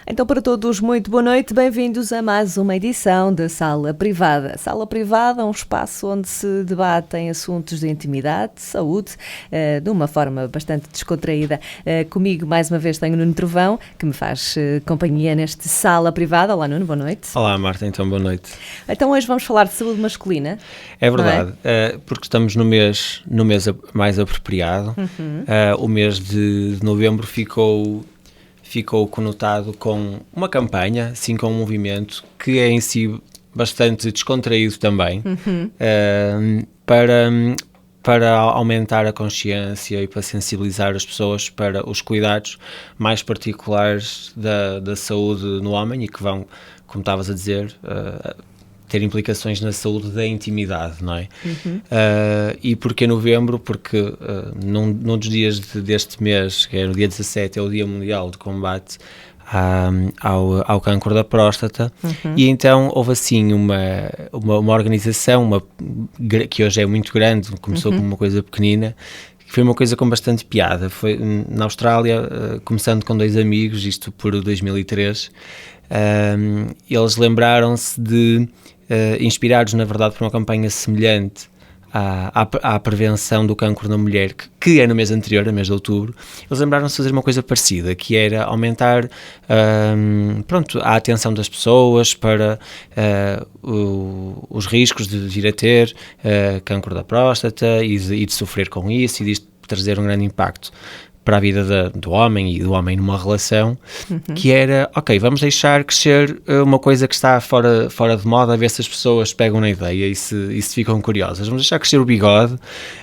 Então, para todos, muito boa noite, bem-vindos a mais uma edição da Sala Privada. Sala Privada é um espaço onde se debatem assuntos de intimidade, de saúde, de uma forma bastante descontraída. Comigo, mais uma vez, tenho o Nuno Trovão, que me faz companhia neste Sala Privada. Olá, Nuno, boa noite. Olá, Marta, então boa noite. Então, hoje vamos falar de saúde masculina. É verdade, porque estamos no mês mais apropriado. O mês de novembro ficou conotado com uma campanha, assim, com um movimento que é em si bastante descontraído também, para aumentar a consciência e para sensibilizar as pessoas para os cuidados mais particulares da saúde no homem e que vão, como estavas a dizer, ter implicações na saúde da intimidade, não é? E porquê novembro? Porque num dos dias deste mês, que é no dia 17, é o Dia Mundial de Combate ao cancro da próstata, e então houve assim uma organização que hoje é muito grande, começou como uma coisa pequenina, que foi uma coisa com bastante piada. Foi na Austrália, começando com 2 amigos, isto por 2003, eles lembraram-se de, inspirados na verdade por uma campanha semelhante à prevenção do cancro na mulher, que é no mês anterior, no mês de outubro, eles lembraram-se de fazer uma coisa parecida, que era aumentar a atenção das pessoas para os riscos de vir a ter cancro da próstata e de sofrer com isso e disto trazer um grande impacto para a vida do homem e do homem numa relação, que era, ok, vamos deixar crescer uma coisa que está fora de moda, a ver se as pessoas pegam na ideia e se ficam curiosas. Vamos deixar crescer o bigode,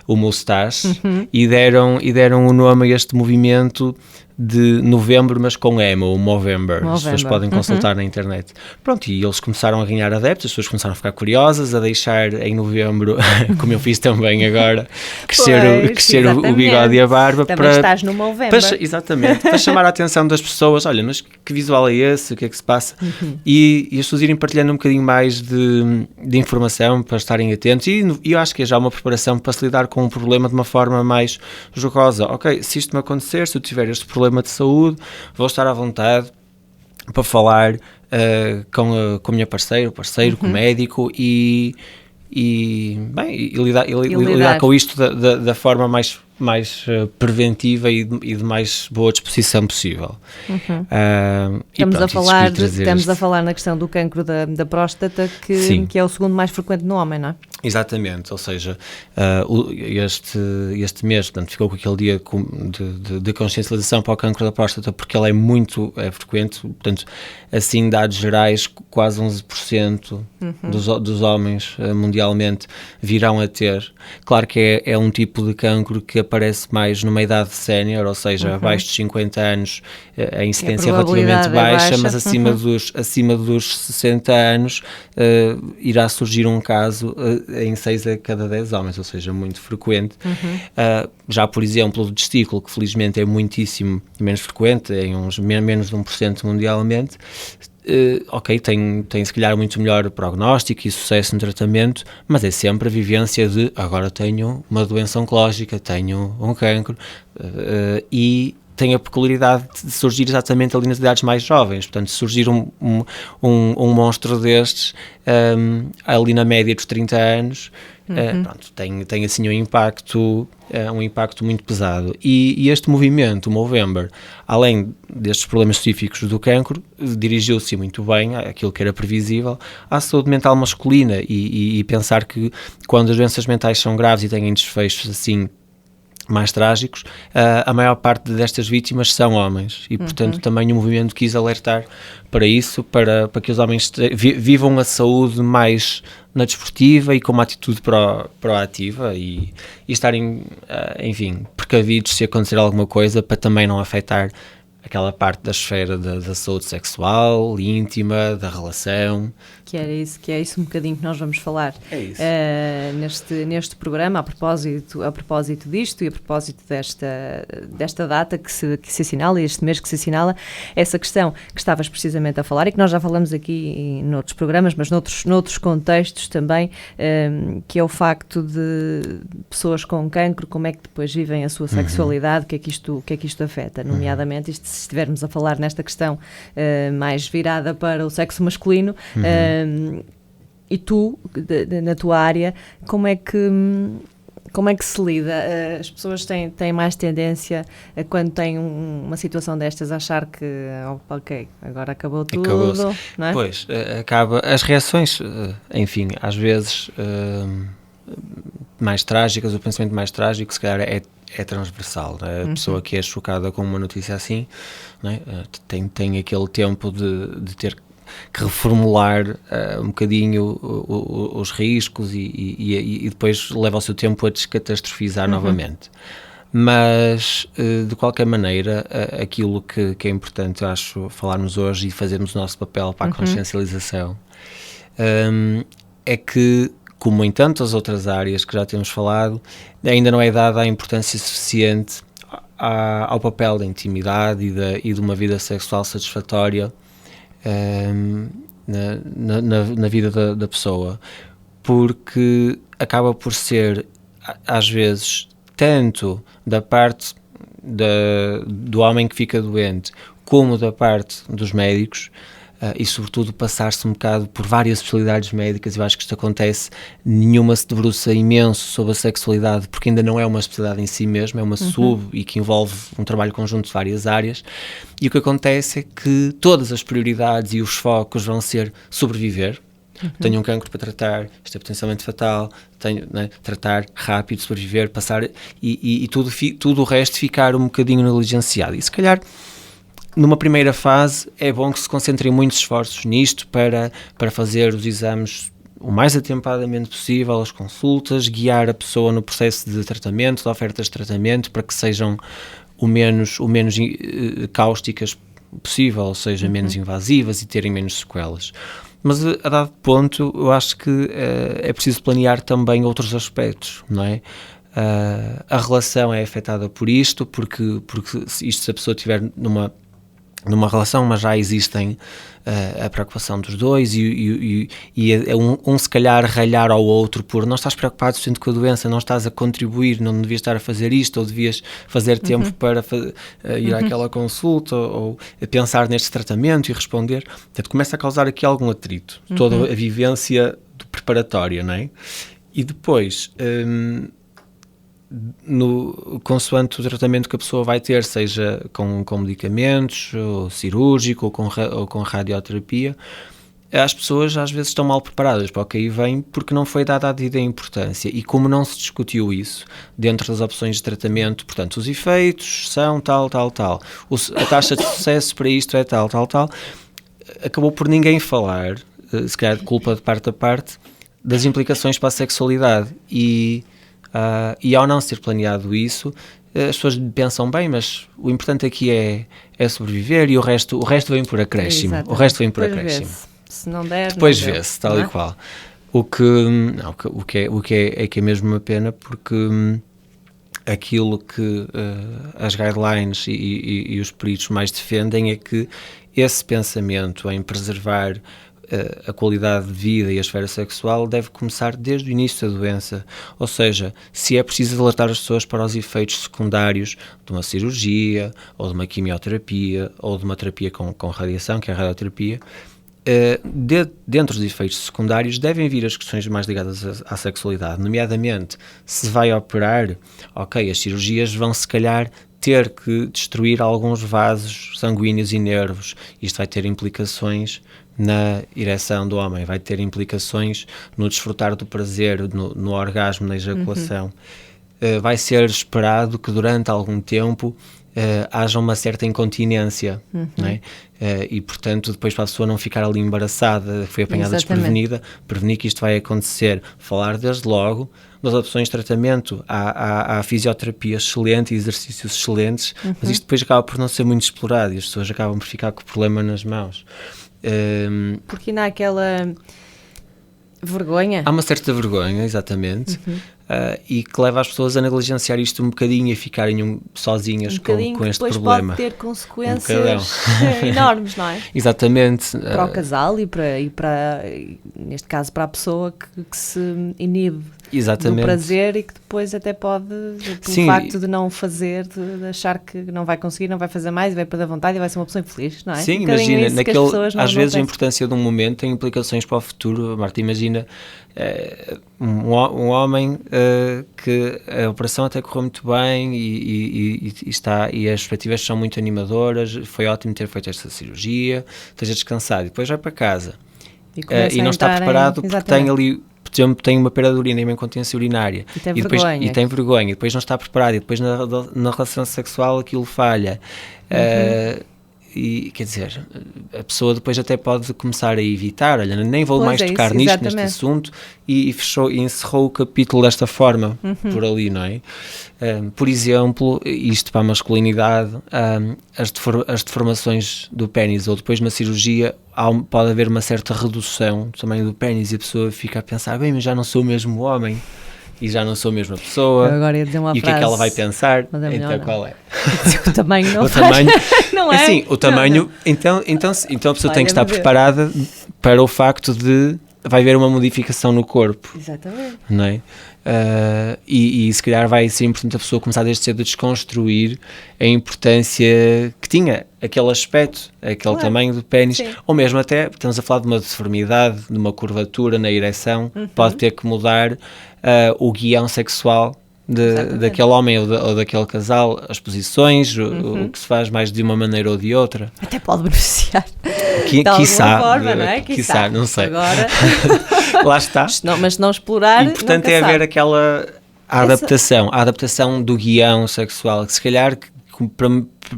o moustache, e deram o nome a este movimento de novembro, mas com emo, o Movember. As pessoas podem consultar na internet. Pronto, e eles começaram a ganhar adeptos, as pessoas começaram a ficar curiosas, a deixar em novembro, como eu fiz também agora, crescer o bigode e a barba. Também estás no Movember. Exatamente, para chamar a atenção das pessoas. Olha, mas que visual é esse? O que é que se passa? E as pessoas irem partilhando um bocadinho mais de informação para estarem atentos, e eu acho que é já uma preparação para se lidar com um problema de uma forma mais jocosa. Ok, se isto me acontecer, se eu tiver este problema de saúde, vou estar à vontade para falar com a minha parceira, o parceiro, com o médico e lidar com isto da forma mais preventiva e de mais boa disposição possível. Estamos a falar na questão do cancro da próstata, que é o segundo mais frequente no homem, não é? Exatamente, ou seja, este mês, portanto, ficou com aquele dia de consciencialização para o cancro da próstata, porque ele é frequente, portanto, assim, dados gerais, quase 11% dos homens mundialmente virão a ter. Claro que é um tipo de cancro que aparece mais numa idade sénior, ou seja, abaixo dos 50 anos a incidência é relativamente baixa, mas acima dos 60 anos irá surgir um caso em 6 a cada 10 homens, ou seja, muito frequente. Já, por exemplo, o testículo, que felizmente é muitíssimo menos frequente, em menos de 1% mundialmente, ok, tem se calhar muito melhor prognóstico e sucesso no tratamento, mas é sempre a vivência de agora tenho uma doença oncológica, tenho um cancro, e tem a peculiaridade de surgir exatamente ali nas idades mais jovens. Portanto, se surgir um monstro destes ali na média dos 30 anos, pronto, tem assim um impacto muito pesado. E este movimento, o Movember, além destes problemas específicos do cancro, dirigiu-se muito bem àquilo que era previsível, à saúde mental masculina e pensar que quando as doenças mentais são graves e têm desfechos assim mais trágicos, a maior parte destas vítimas são homens e, portanto, também o movimento quis alertar para isso, para que os homens vivam a saúde mais na desportiva e com uma atitude proativa e estarem, enfim, precavidos se acontecer alguma coisa, para também não afetar aquela parte da esfera da saúde sexual, íntima, da relação. que é isso um bocadinho que nós vamos falar neste programa, a propósito disto e a propósito desta data que se assinala, este mês que se assinala, essa questão que estavas precisamente a falar e que nós já falamos aqui noutros programas, mas noutros contextos também, que é o facto de pessoas com cancro, como é que depois vivem a sua sexualidade, o que é que isto afeta, nomeadamente se estivermos a falar nesta questão mais virada para o sexo masculino, e tu, na tua área, como é que se lida? As pessoas têm mais tendência a, quando têm uma situação destas, a achar que ok, agora acabou tudo, não é? Pois, acaba, as reações, enfim, às vezes mais trágicas, o pensamento mais trágico se calhar é transversal, né? A pessoa que é chocada com uma notícia assim, né? tem aquele tempo de ter que reformular um bocadinho os riscos e depois leva o seu tempo a descatastrofizar novamente. Mas, de qualquer maneira, aquilo que é importante, eu acho, falarmos hoje e fazermos o nosso papel para a consciencialização, é que, como em tantas outras áreas que já temos falado, ainda não é dada a importância suficiente ao papel da intimidade e de uma vida sexual satisfatória na vida da pessoa, porque acaba por ser, às vezes, tanto da parte do homem que fica doente, como da parte dos médicos, e sobretudo passar-se um bocado por várias especialidades médicas. Eu acho que isto acontece, nenhuma se debruça imenso sobre a sexualidade, porque ainda não é uma especialidade em si mesma, é uma e que envolve um trabalho conjunto de várias áreas, e o que acontece é que todas as prioridades e os focos vão ser sobreviver. Tenho um cancro para tratar, isto é potencialmente fatal, tratar rápido, sobreviver, passar, e tudo o resto ficar um bocadinho negligenciado. E se calhar, numa primeira fase, é bom que se concentrem muitos esforços nisto para fazer os exames o mais atempadamente possível, as consultas, guiar a pessoa no processo de tratamento, de ofertas de tratamento, para que sejam o menos cáusticas possível, ou seja, menos invasivas e terem menos sequelas. Mas a dado ponto, eu acho que é preciso planear também outros aspectos, não é? A relação é afetada por isto, porque se a pessoa estiver numa relação, mas já existem a preocupação dos dois e se calhar ralhar ao outro por não estás preocupado suficiente com a doença, não estás a contribuir, não devias estar a fazer isto, ou devias fazer tempo para ir àquela consulta, ou a pensar neste tratamento e responder. Portanto, começa a causar aqui algum atrito, toda a vivência preparatória, não é? E depois, consoante o tratamento que a pessoa vai ter, seja com medicamentos, ou cirúrgico, ou com radioterapia, as pessoas às vezes estão mal preparadas para o que aí vem, porque não foi dada a devida importância, e como não se discutiu isso dentro das opções de tratamento, portanto, os efeitos são tal, a taxa de sucesso para isto é tal, acabou por ninguém falar, se calhar de culpa de parte a parte, das implicações para a sexualidade, e ao não ser planeado isso, as pessoas pensam, bem, mas o importante aqui é sobreviver, e o resto vem por acréscimo. Exatamente. O resto vem por acréscimo. Se não der, depois não vê-se, tal e qual. O que é mesmo uma pena, porque aquilo que as guidelines e os peritos mais defendem é que esse pensamento em preservar a qualidade de vida e a esfera sexual deve começar desde o início da doença, ou seja, se é preciso alertar as pessoas para os efeitos secundários de uma cirurgia, ou de uma quimioterapia, ou de uma terapia com radiação, que é a radioterapia, dentro dos efeitos secundários devem vir as questões mais ligadas à sexualidade, nomeadamente, se vai operar, ok, as cirurgias vão se calhar ter que destruir alguns vasos sanguíneos e nervos, isto vai ter implicações na ereção do homem, vai ter implicações no desfrutar do prazer, no orgasmo, na ejaculação. Vai ser esperado que durante algum tempo haja uma certa incontinência, não é? E portanto depois para a pessoa não ficar ali embaraçada, foi apanhada desprevenida, prevenir que isto vai acontecer, falar desde logo das opções de tratamento, há fisioterapia excelente e exercícios excelentes, mas isto depois acaba por não ser muito explorado e as pessoas acabam por ficar com o problema nas mãos. Porque não há aquela vergonha? Há uma certa vergonha, exatamente, e que leva as pessoas a negligenciar isto um bocadinho e a ficarem sozinhas com este problema. Pode ter consequências enormes, não é? Exatamente. Para o casal e para neste caso, para a pessoa que se inibe do prazer e que depois até pode, pelo facto de não fazer, de achar que não vai conseguir, não vai fazer mais e vai perder a vontade e vai ser uma pessoa infeliz, não é? Sim, imagina, às vezes a importância de um momento tem implicações para o futuro. Marta, imagina um homem que a operação até correu muito bem e as perspectivas são muito animadoras, foi ótimo ter feito esta cirurgia, esteja descansado e depois vai para casa e não está preparado porque tem ali, por exemplo, tem uma perda de urina e uma incontinência urinária e tem vergonha, e depois não está preparado e depois na relação sexual aquilo falha. E, quer dizer, a pessoa depois até pode começar a evitar, olha, nem vou mais tocar neste assunto e encerrou o capítulo desta forma, por ali, não é? Por exemplo, isto para a masculinidade, as deformações do pénis ou depois de uma cirurgia, pode haver uma certa redução do tamanho do pénis e a pessoa fica a pensar, bem, mas já não sou o mesmo homem. E já não sou a mesma pessoa. Agora ia dizer uma frase, o que é que ela vai pensar? Então qual é? O tamanho não não é? Assim, o tamanho, então a pessoa tem que estar preparada para o facto de vai haver uma modificação no corpo. Exatamente. Não é? E se calhar vai ser importante a pessoa começar desde cedo a desconstruir a importância que tinha aquele aspecto, aquele tamanho do pénis, ou mesmo até, estamos a falar de uma deformidade, de uma curvatura na ereção, pode ter que mudar o guião sexual daquele homem ou daquele casal, as posições, o que se faz mais de uma maneira ou de outra. Até pode beneficiar. Quiçá, forma, não é? Quiçá, não sei. Agora... Lá está. Mas não explorar. E portanto é haver aquela adaptação do guião sexual, que se calhar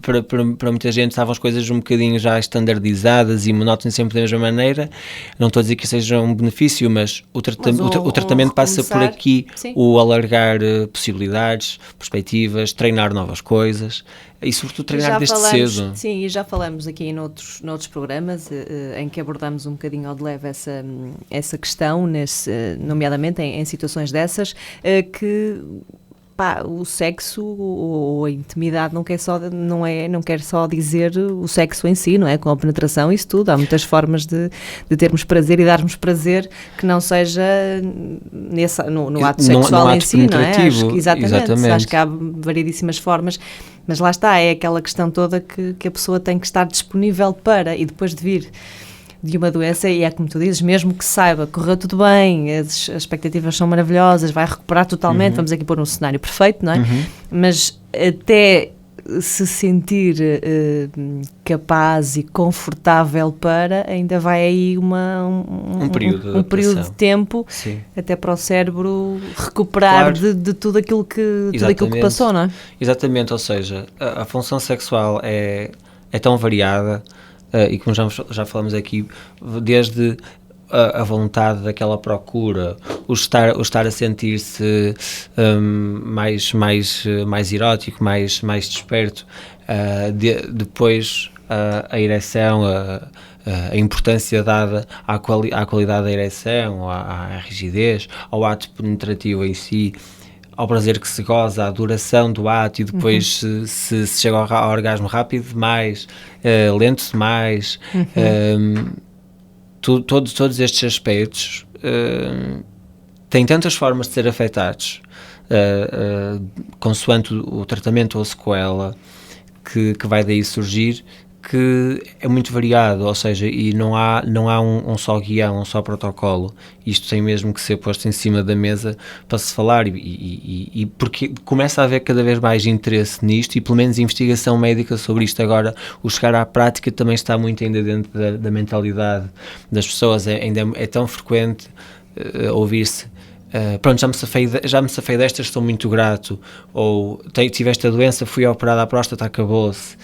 para muita gente estavam as coisas um bocadinho já estandardizadas e monótonas sempre da mesma maneira. Não estou a dizer que seja um benefício, mas o tratamento passa por aqui, o alargar possibilidades, perspectivas, treinar novas coisas e sobretudo treinar desde cedo. Sim, e já falamos aqui noutros programas em que abordamos um bocadinho ao de leve essa questão, nomeadamente em situações dessas, que... o sexo ou a intimidade não quer só dizer o sexo em si, não é? Com a penetração, isso tudo. Há muitas formas de termos prazer e darmos prazer que não seja no ato sexual em si, não é? Exatamente. Acho que há variedíssimas formas, mas lá está, é aquela questão toda que a pessoa tem que estar disponível para, e depois de vir de uma doença, e é como tu dizes, mesmo que saiba, correu tudo bem, as expectativas são maravilhosas, vai recuperar totalmente, vamos aqui pôr um cenário perfeito, não é? Mas até se sentir capaz e confortável para, ainda vai aí um período de tempo, até para o cérebro recuperar de tudo aquilo que passou, não é? Exatamente, ou seja, a função sexual é tão variada, e como já falamos aqui, desde a vontade daquela procura, o estar a sentir-se mais erótico, mais desperto, depois a ereção, a importância dada à qualidade da ereção, à rigidez, ao ato penetrativo em si, ao prazer que se goza, à duração do ato e depois se chega ao orgasmo rápido demais, lento demais, todos estes aspectos têm tantas formas de ser afetados, consoante o tratamento ou a sequela que vai daí surgir, que é muito variado, ou seja, e não há um só guião, um só protocolo. Isto tem mesmo que ser posto em cima da mesa para se falar e porque começa a haver cada vez mais interesse nisto e pelo menos investigação médica sobre isto. Agora, o chegar à prática também está muito ainda dentro da mentalidade das pessoas, ainda é tão frequente ouvir-se pronto, já me safei destas, estou muito grato, ou tive esta doença, fui operado à próstata, acabou-se.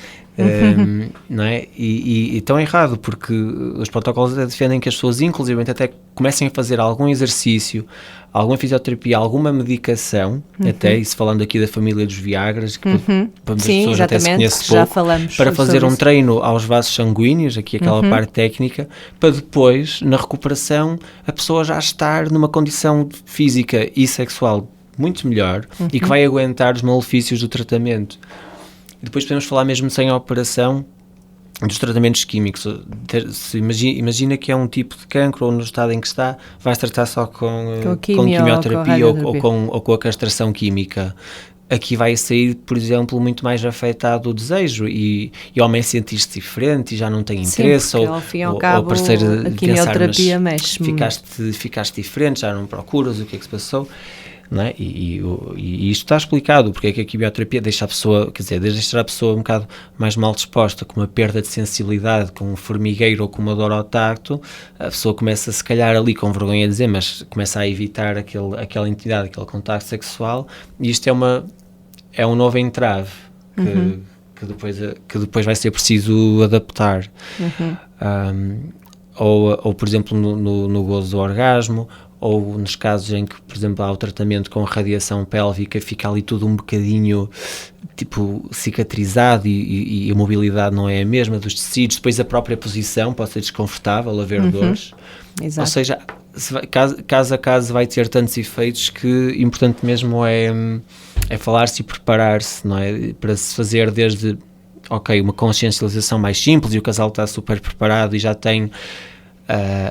Não é? E estão errado, porque os protocolos até defendem que as pessoas inclusive até comecem a fazer algum exercício, alguma fisioterapia, alguma medicação, até isso falando aqui da família dos Viagras, que as pessoas até se conhecem pouco, já falamos para fazer um isso. treino aos vasos sanguíneos, aqui aquela parte técnica, para depois, na recuperação, a pessoa já estar numa condição física e sexual muito melhor e que vai aguentar os malefícios do tratamento. Depois podemos falar mesmo sem a operação dos tratamentos químicos. Imagina que é um tipo de cancro ou no estado em que está, vais tratar só com quimioterapia ou com a castração química. Aqui vai sair, por exemplo, muito mais afetado o desejo e o homem sente-se diferente e já não tem interesse. Sim, ao fim e ao cabo, a quimioterapia mexe ficaste diferente, já não procuras o que é que se passou. Não é? E isto está explicado, porque é que a quimioterapia deixa a pessoa, quer dizer, deixar a pessoa um bocado mais mal disposta, com uma perda de sensibilidade, com um formigueiro ou com uma dor ao tacto, a pessoa começa se calhar ali com vergonha de dizer, mas começa a evitar aquela intimidade, aquele contacto sexual, e isto é um novo entrave que depois vai ser preciso adaptar. Ou por exemplo no gozo do orgasmo, ou nos casos em que, por exemplo, há o tratamento com radiação pélvica, fica ali tudo um bocadinho tipo cicatrizado e a mobilidade não é a mesma dos tecidos, depois a própria posição pode ser desconfortável, haver dores. Exato. Ou seja, caso a caso vai ter tantos efeitos que importante mesmo é falar-se e preparar-se, não é? Para se fazer desde, uma consciencialização mais simples e o casal está super preparado e já tem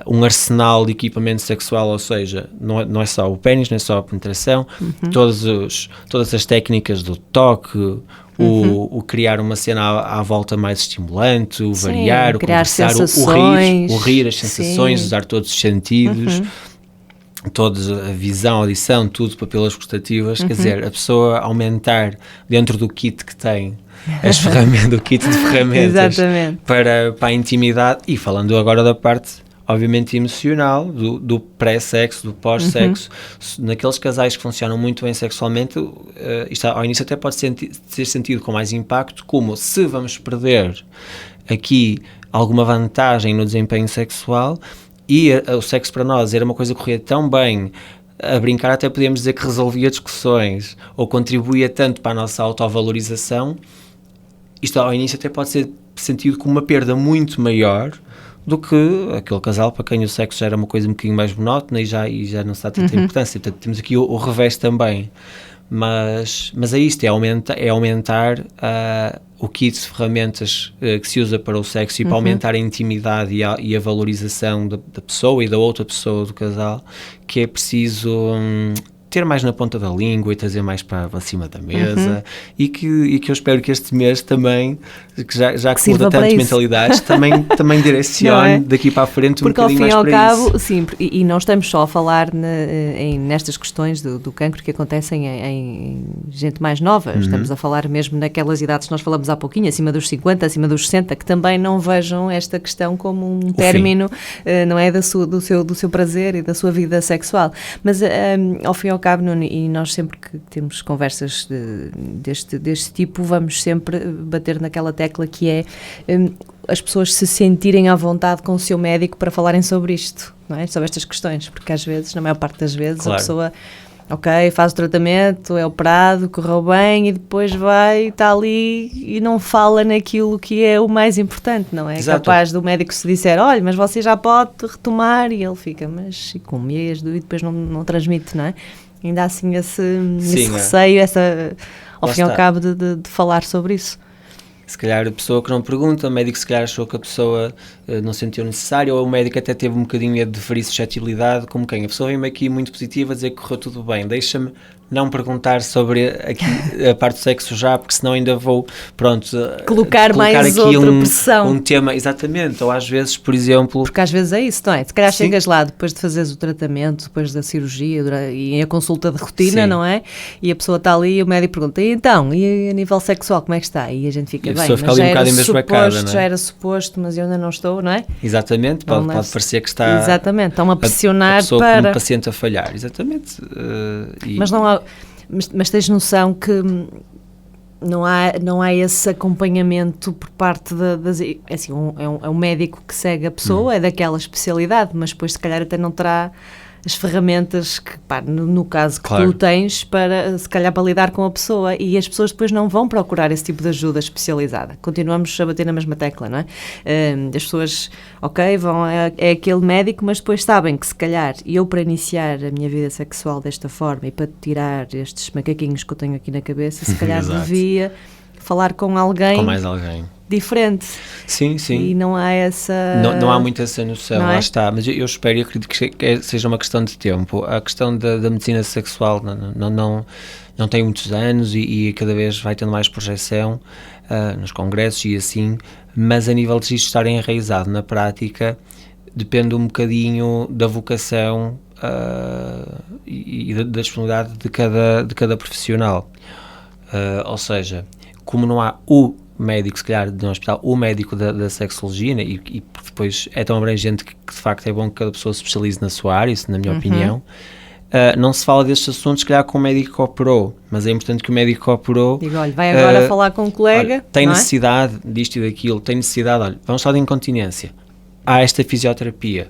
um arsenal de equipamento sexual, ou seja, não é só o pénis, não é só a penetração, todas as técnicas do toque, o criar uma cena à volta mais estimulante, o variar, o conversar, o rir, as sensações, usar todos os sentidos, toda a visão, a audição, tudo, papilas gustativas, quer dizer, a pessoa aumentar dentro do kit que tem, o kit de ferramentas para a intimidade, e falando agora da parte obviamente emocional, do pré-sexo, do pós-sexo, naqueles casais que funcionam muito bem sexualmente, isto ao início até pode ser sentido com mais impacto, como se vamos perder aqui alguma vantagem no desempenho sexual, e o sexo para nós era uma coisa que corria tão bem, a brincar até podemos dizer que resolvia discussões, ou contribuía tanto para a nossa autovalorização, isto ao início até pode ser sentido como uma perda muito maior do que aquele casal para quem o sexo já era uma coisa um bocadinho mais monótona e já não se dá tanta importância. Portanto, temos aqui o revés também. Mas é isto, é aumentar o kit de ferramentas que se usa para o sexo e para aumentar a intimidade e a valorização da pessoa e da outra pessoa do casal, que é preciso ter mais na ponta da língua e trazer mais para cima da mesa, e que eu espero que este mês também, que já que muda tantas mentalidades, também direcione daqui para a frente porque um bocadinho mais para isso. Porque ao fim e ao cabo, sim, e não estamos só a falar nestas questões do cancro que acontecem em gente mais nova, estamos a falar mesmo naquelas idades que nós falamos há pouquinho, acima dos 50, acima dos 60, que também não vejam esta questão como um término, não é, do seu prazer e da sua vida sexual. Mas ao fim e ao cabo, Nuno, e nós sempre que temos conversas deste tipo, vamos sempre bater naquela tecla que é as pessoas se sentirem à vontade com o seu médico para falarem sobre isto, não é? Sobre estas questões, porque às vezes, na maior parte das vezes, a pessoa faz o tratamento, é operado, correu bem e depois está ali e não fala naquilo que é o mais importante, não é? Exato. Capaz do médico se disser, olha, mas você já pode retomar, e ele fica, mas como e depois não transmite, não é? Ainda assim esse receio, ao fim e ao cabo de falar sobre isso. Se calhar a pessoa que não pergunta, o médico se calhar achou que a pessoa não sentiu necessário, ou o médico até teve um bocadinho de ferir suscetibilidade, como quem? A pessoa vem-me aqui muito positiva a dizer que correu tudo bem, deixa-me não perguntar sobre aqui a parte do sexo já, porque senão ainda vou, colocar mais aqui outra pressão. Um tema, exatamente, ou às vezes, por exemplo... Porque às vezes é isso, não é? Se calhar chegas lá depois de fazeres o tratamento, depois da cirurgia e a consulta de rotina, não é? E a pessoa está ali e o médico pergunta, e então, e a nível sexual, como é que está? E a gente fica bem, mas já era suposto, já era suposto, mas eu ainda não estou, não é? Exatamente, pode parecer que está... Exatamente, estão a pressionar a pessoa para... como paciente a falhar, exatamente. Mas não há... Mas tens noção que não há esse acompanhamento por parte das... Assim, é um médico que segue a pessoa, é daquela especialidade, mas depois se calhar até não terá as ferramentas que, no caso que tu tens, se calhar para lidar com a pessoa, e as pessoas depois não vão procurar esse tipo de ajuda especializada. Continuamos a bater na mesma tecla, não é? As pessoas, vão, é aquele médico, mas depois sabem que se calhar eu para iniciar a minha vida sexual desta forma e para tirar estes macaquinhos que eu tenho aqui na cabeça, se calhar devia falar com alguém... Com mais alguém. Diferente. Sim. E não há essa... Não há muito essa noção, lá está. Mas eu espero e acredito que seja uma questão de tempo. A questão da medicina sexual não tem muitos anos e cada vez vai tendo mais projeção nos congressos e assim, mas a nível de isto estar enraizado na prática, depende um bocadinho da vocação e da disponibilidade de cada profissional. Ou seja, como não há o médico, se calhar, de um hospital, o médico da sexologia, né, e depois é tão abrangente que de facto é bom que cada pessoa se especialize na sua área, isso na minha opinião. Não se fala destes assuntos, se calhar, com o médico que operou, mas é importante que o médico que operou... Digo, olha, vai agora falar com um colega... Olha, tem necessidade disto e daquilo, tem necessidade, olha, vamos falar de incontinência, há esta fisioterapia,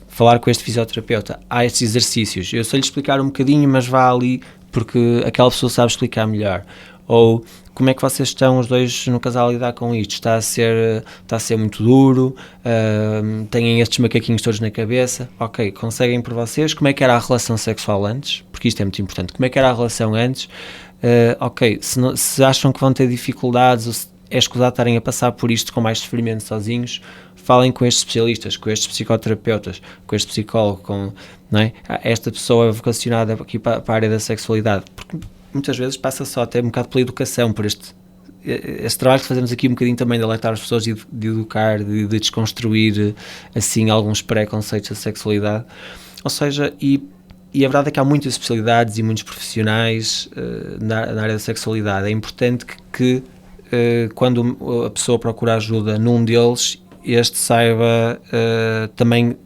falar com este fisioterapeuta, há estes exercícios, eu sei-lhe explicar um bocadinho, mas vá ali porque aquela pessoa sabe explicar melhor. Ou como é que vocês estão os dois no casal a lidar com isto? Está a ser muito duro, têm estes macaquinhos todos na cabeça, conseguem por vocês, como é que era a relação sexual antes? Porque isto é muito importante, como é que era a relação antes? Se acham que vão ter dificuldades ou se é escusado estarem a passar por isto com mais sofrimento sozinhos, falem com estes especialistas, com estes psicoterapeutas, com este psicólogo, não é? Esta pessoa vocacionada aqui para a área da sexualidade, porque muitas vezes passa só até um bocado pela educação, por este trabalho que fazemos aqui um bocadinho também de alertar as pessoas, de educar, de desconstruir assim alguns preconceitos da sexualidade, ou seja, e a verdade é que há muitas especialidades e muitos profissionais na área da sexualidade. É importante que quando a pessoa procura ajuda num deles, este saiba também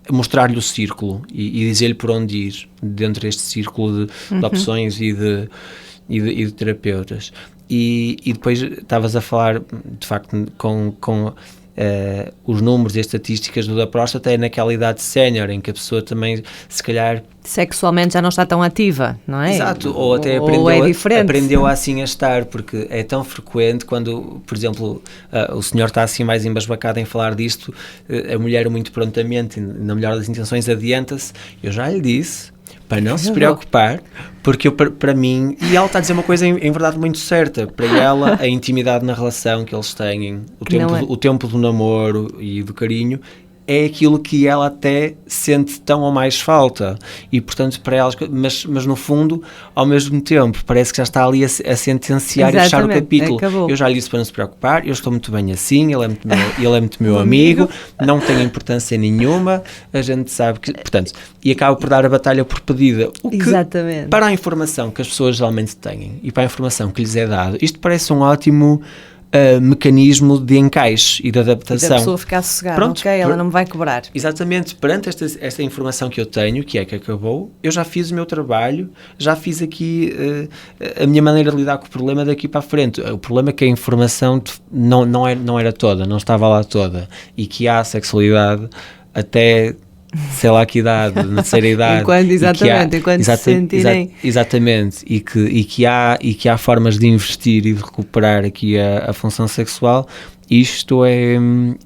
mostrar-lhe o círculo e dizer-lhe por onde ir dentro deste círculo de opções e de terapeutas. E depois estavas a falar, de facto, com os números e as estatísticas da próstata, é naquela idade sénior em que a pessoa também, se calhar... Sexualmente já não está tão ativa, não é? Exato, ou até aprendeu assim a estar, porque é tão frequente quando, por exemplo, o senhor está assim mais embasbacado em falar disto, a mulher muito prontamente, na melhor das intenções, adianta-se. Eu já lhe disse para não se preocupar, porque para mim, e ela está a dizer uma coisa em verdade muito certa, para ela a intimidade na relação que eles têm, o tempo do namoro e do carinho, é aquilo que ela até sente tão ou mais falta, e portanto para elas, mas no fundo, ao mesmo tempo, parece que já está ali a sentenciar e fechar o capítulo. Acabou. Eu já lhe disse para não se preocupar, eu estou muito bem assim, ele é muito meu amigo, não tem importância nenhuma, a gente sabe que, portanto, e acaba por dar a batalha por pedida, o que para a informação que as pessoas geralmente têm e para a informação que lhes é dado, isto parece um ótimo mecanismo de encaixe e de adaptação. E da pessoa ficar sossegada, ela não me vai cobrar. Exatamente, perante esta informação que eu tenho, que é que acabou, eu já fiz o meu trabalho, já fiz aqui a minha maneira de lidar com o problema daqui para a frente. O problema é que a informação não era toda, não estava lá toda, e que há sexualidade até... sei lá que idade, na terceira idade, enquanto se sentirem exatamente, e que há formas de investir e de recuperar aqui a função sexual, isto é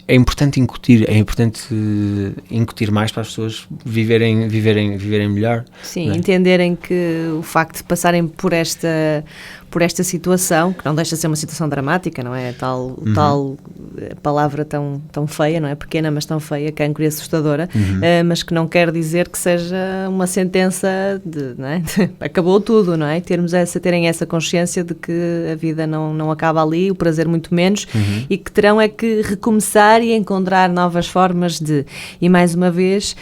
importante incutir, incutir mais para as pessoas viverem melhor. Sim, não é? entenderem que o facto de passarem por esta situação, que não deixa de ser uma situação dramática, não é? Tal palavra tão feia, não é? Pequena, mas tão feia, cancro e assustadora, mas que não quer dizer que seja uma sentença não é? Acabou tudo, não é? Terem essa consciência de que a vida não acaba ali, o prazer muito menos, e que terão é que recomeçar e encontrar novas formas de... E mais uma vez,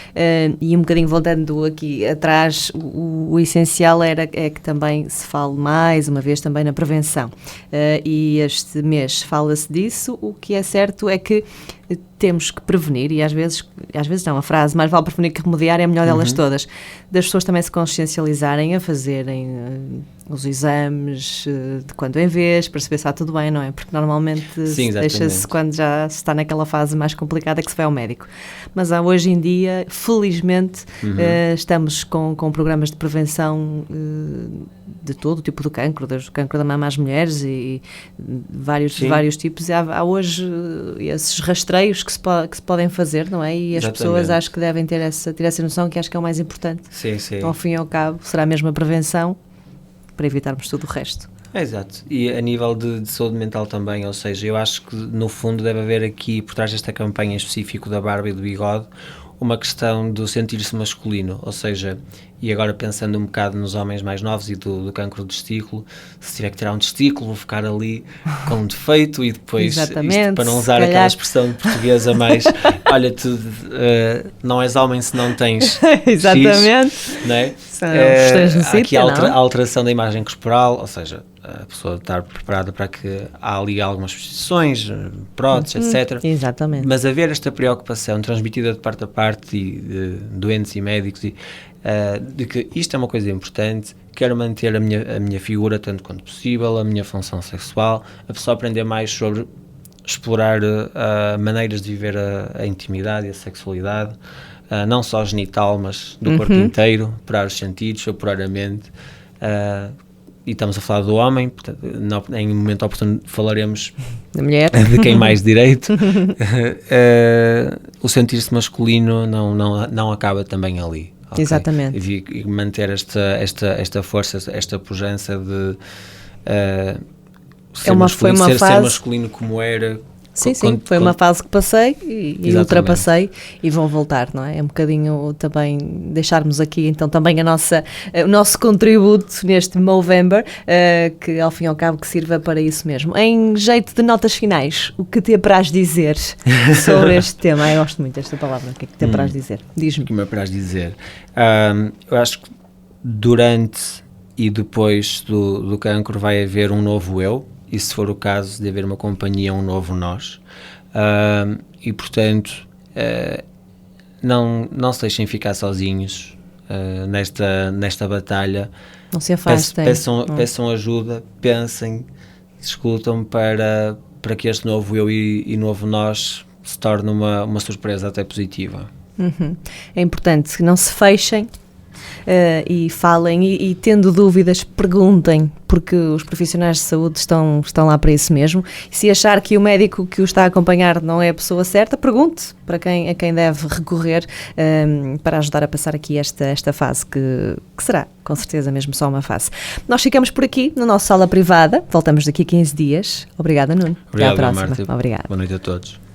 e um bocadinho voltando aqui atrás, o essencial é que também se fale mais uma vez também na prevenção. E este mês fala-se disso. O que é certo é que temos que prevenir, e às vezes não, a frase mais vale prevenir que remediar é a melhor delas todas, das pessoas também se consciencializarem a fazerem os exames de quando em vez, para saber se está tudo bem, não é? Porque normalmente deixa-se quando já se está naquela fase mais complicada que se vai ao médico. Mas hoje em dia, felizmente, estamos com programas de prevenção de todo o tipo de cancro, desde o cancro da mama às mulheres e vários tipos. Há hoje esses rastreios que se podem fazer, não é? E as pessoas acho que devem ter essa noção, que acho que é o mais importante. Sim. Ao fim e ao cabo, será mesmo a prevenção para evitarmos tudo o resto. Exato. E a nível de saúde mental também, ou seja, eu acho que no fundo deve haver aqui, por trás desta campanha em específico da barba e do bigode, uma questão do sentir-se masculino, ou seja, e agora pensando um bocado nos homens mais novos e do cancro do testículo, se tiver que tirar um testículo, vou ficar ali com um defeito e depois, isto, para não usar aquela expressão portuguesa mais, olha, tu não és homem se não tens Exatamente. X, não é? Há aqui a alteração da imagem corporal, ou seja, a pessoa estar preparada para que há ali algumas posições, próteses, etc. Exatamente. Mas haver esta preocupação transmitida de parte a parte e de doentes e médicos de que isto é uma coisa importante, quero manter a minha figura tanto quanto possível, a minha função sexual, a pessoa aprender mais sobre explorar maneiras de viver a intimidade e a sexualidade, não só genital, mas do corpo inteiro, operar os sentidos, operar a mente. E estamos a falar do homem, portanto, em um momento oportuno falaremos da mulher, de quem mais direito. O sentir-se masculino não acaba também ali. Okay? Exatamente. E manter esta força, esta pujança de ser masculino como era. Sim, foi uma fase que passei e ultrapassei e vão voltar, não é? É um bocadinho também deixarmos aqui então também o nosso contributo neste Movember, que ao fim e ao cabo que sirva para isso mesmo. Em jeito de notas finais, o que te apraz dizer sobre este tema? Eu gosto muito desta palavra, o que é que te apraz dizer? Diz-me. O que me apraz dizer? Eu acho que durante e depois do cancro vai haver um novo eu, e se for o caso de haver uma companhia, um novo nós, e portanto não se deixem ficar sozinhos nesta batalha. Não se afastem. Peçam ajuda, pensem, discutam para que este novo eu e novo nós se torne uma surpresa até positiva. É importante que não se fechem, e falem e tendo dúvidas perguntem, porque os profissionais de saúde estão lá para isso mesmo. E se achar que o médico que o está a acompanhar não é a pessoa certa, pergunte a quem deve recorrer para ajudar a passar aqui esta fase que será com certeza mesmo só uma fase. Nós ficamos por aqui na nossa sala privada, voltamos daqui a 15 dias. Obrigada, Nuno. Obrigado, até à próxima. Marta. Obrigada. Boa noite a todos.